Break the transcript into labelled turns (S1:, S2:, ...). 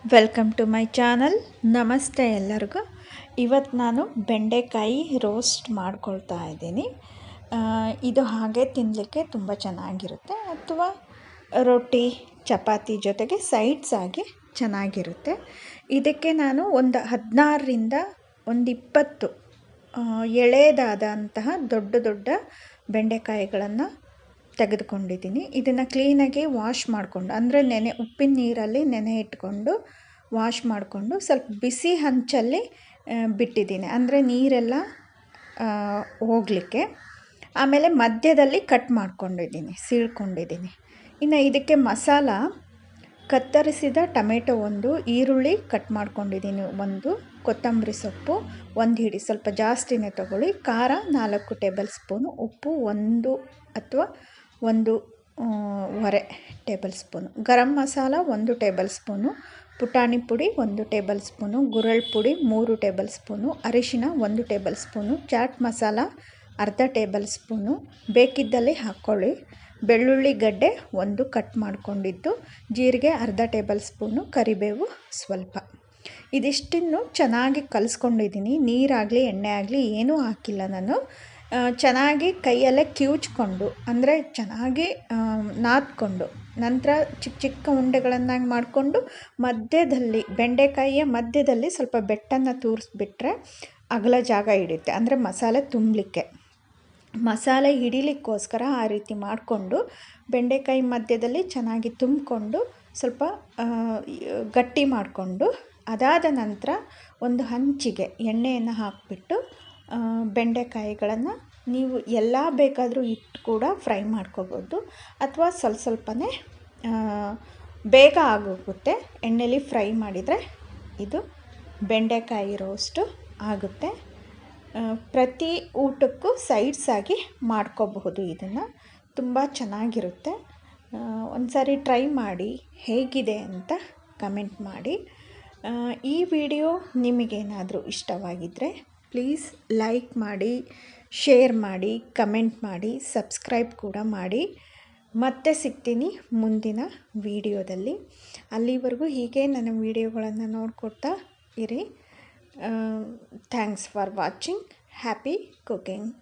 S1: Welcome to my channel. ನಮಸ್ತೆ ಎಲ್ಲರಿಗೂ. ಇವತ್ತು ನಾನು ಬೆಂಡೆಕಾಯಿ ರೋಸ್ಟ್ ಮಾಡ್ಕೊಳ್ತಾ ಇದ್ದೀನಿ. ಇದು ಹಾಗೆ ತಿನ್ನಲಿಕ್ಕೆ ತುಂಬ ಚೆನ್ನಾಗಿರುತ್ತೆ, ಅಥವಾ ರೊಟ್ಟಿ ಚಪಾತಿ ಜೊತೆಗೆ ಸೈಡ್ಸ್ ಆಗಿ ಚೆನ್ನಾಗಿರುತ್ತೆ. ಇದಕ್ಕೆ ನಾನು ಒಂದು 16ರಿಂದ ಒಂದು 20 ಎಳೆದಾದಂತಹ ದೊಡ್ಡ ದೊಡ್ಡ ಬೆಂಡೆಕಾಯಿಗಳನ್ನು ತೆಗೆದುಕೊಂಡಿದ್ದೀನಿ. ಇದನ್ನು ಕ್ಲೀನಾಗಿ ವಾಶ್ ಮಾಡಿಕೊಂಡು, ಅಂದರೆ ಉಪ್ಪಿನ ನೀರಲ್ಲಿ ನೆನೆ ಇಟ್ಕೊಂಡು ವಾಶ್ ಮಾಡಿಕೊಂಡು ಸ್ವಲ್ಪ ಬಿಸಿ ಹಂಚಲ್ಲಿ ಬಿಟ್ಟಿದ್ದೀನಿ, ಅಂದರೆ ನೀರೆಲ್ಲ ಹೋಗಲಿಕ್ಕೆ. ಆಮೇಲೆ ಮಧ್ಯದಲ್ಲಿ ಕಟ್ ಮಾಡ್ಕೊಂಡಿದ್ದೀನಿ, ಸೀಳ್ಕೊಂಡಿದ್ದೀನಿ. ಇನ್ನು ಇದಕ್ಕೆ ಮಸಾಲ: ಕತ್ತರಿಸಿದ ಟೊಮೆಟೊ 1, ಈರುಳ್ಳಿ ಕಟ್ ಮಾಡ್ಕೊಂಡಿದ್ದೀನಿ 1, ಕೊತ್ತಂಬರಿ ಸೊಪ್ಪು 1 ಹಿಡಿ, ಸ್ವಲ್ಪ ಜಾಸ್ತಿನೇ ತೊಗೊಳ್ಳಿ, ಖಾರ 4 ಟೇಬಲ್ ಸ್ಪೂನು, ಉಪ್ಪು 1 ಅಥವಾ 1.5 table spoon, garam masala 1 table spoon, ಪುಟಾಣಿ ಪುಡಿ 1 ಟೇಬಲ್ ಸ್ಪೂನು, ಗುರಳ್ ಪುಡಿ 3 ಟೇಬಲ್ ಸ್ಪೂನು, ಅರಿಶಿನ 1 ಟೇಬಲ್ ಸ್ಪೂನು, ಚಾಟ್ ಮಸಾಲ ಅರ್ಧ ಟೇಬಲ್ ಸ್ಪೂನು, ಬೇಕಿದ್ದಲ್ಲಿ ಹಾಕ್ಕೊಳ್ಳಿ, ಬೆಳ್ಳುಳ್ಳಿ ಗಡ್ಡೆ 1 ಕಟ್ ಮಾಡ್ಕೊಂಡಿದ್ದು, ಜೀರಿಗೆ ಅರ್ಧ ಟೇಬಲ್ ಸ್ಪೂನು, ಕರಿಬೇವು ಸ್ವಲ್ಪ. ಇದಿಷ್ಟನ್ನು ಚೆನ್ನಾಗಿ ಕಲಿಸ್ಕೊಂಡಿದ್ದೀನಿ. ನೀರಾಗಲಿ ಎಣ್ಣೆ ಆಗಲಿ ಏನೂ ಹಾಕಿಲ್ಲ ನಾನು. ಚೆನ್ನಾಗಿ ಕೈಯಲ್ಲೇ ಕಿವುಚ್ಕೊಂಡು, ಅಂದರೆ ಚೆನ್ನಾಗಿ ನಾದ್ಕೊಂಡು, ನಂತರ ಚಿಕ್ಕ ಚಿಕ್ಕ ಉಂಡೆಗಳನ್ನಾಗಿ ಮಾಡಿಕೊಂಡು ಮಧ್ಯದಲ್ಲಿ, ಬೆಂಡೆಕಾಯಿಯ ಮಧ್ಯದಲ್ಲಿ ಸ್ವಲ್ಪ ಬೆಟ್ಟನ್ನು ತೂರಿಸ್ಬಿಟ್ರೆ ಅಗಲ ಜಾಗ ಹಿಡಿಯುತ್ತೆ, ಅಂದರೆ ಮಸಾಲೆ ತುಂಬಲಿಕ್ಕೆ. ಮಸಾಲೆ ಹಿಡಿಲಿಕ್ಕೋಸ್ಕರ ಆ ರೀತಿ ಮಾಡಿಕೊಂಡು ಬೆಂಡೆಕಾಯಿ ಮಧ್ಯದಲ್ಲಿ ಚೆನ್ನಾಗಿ ತುಂಬಿಕೊಂಡು ಸ್ವಲ್ಪ ಗಟ್ಟಿ ಮಾಡಿಕೊಂಡು, ಅದಾದ ನಂತರ ಒಂದು ಹಂಚಿಗೆ ಎಣ್ಣೆಯನ್ನು ಹಾಕಿಬಿಟ್ಟು ಬೆಂಡೆಕಾಯಿಗಳನ್ನು ನೀವು ಎಲ್ಲ ಬೇಕಾದರೂ ಇಟ್ಟು ಕೂಡ ಫ್ರೈ ಮಾಡ್ಕೋಬೋದು, ಅಥವಾ ಸ್ವಲ್ಪನೇ ಬೇಗ ಆಗೋಗುತ್ತೆ ಎಣ್ಣೆಲಿ ಫ್ರೈ ಮಾಡಿದರೆ. ಇದು ಬೆಂಡೆಕಾಯಿ ರೋಸ್ಟು ಆಗುತ್ತೆ. ಪ್ರತಿ ಊಟಕ್ಕೂ ಸೈಡ್ಸ್ ಆಗಿ ಮಾಡ್ಕೋಬಹುದು. ಇದನ್ನು ತುಂಬ ಚೆನ್ನಾಗಿರುತ್ತೆ. ಒಂದು ಸಾರಿ ಟ್ರೈ ಮಾಡಿ, ಹೇಗಿದೆ ಅಂತ ಕಮೆಂಟ್ ಮಾಡಿ. ಈ ವಿಡಿಯೋ ನಿಮಗೇನಾದರೂ ಇಷ್ಟವಾಗಿದ್ದರೆ ಪ್ಲೀಸ್ ಲೈಕ್ ಮಾಡಿ, ಶೇರ್ ಮಾಡಿ, ಕಮೆಂಟ್ ಮಾಡಿ, ಸಬ್ಸ್ಕ್ರೈಬ್ ಕೂಡ ಮಾಡಿ. ಮತ್ತೆ ಸಿಗ್ತೀನಿ ಮುಂದಿನ ವಿಡಿಯೋದಲ್ಲಿ. ಅಲ್ಲಿವರೆಗೂ ಹೀಗೆ ನನ್ನ ವಿಡಿಯೋಗಳನ್ನು ನೋಡ್ಕೊಳ್ತಾ ಇರಿ. Thanks for watching. Happy cooking.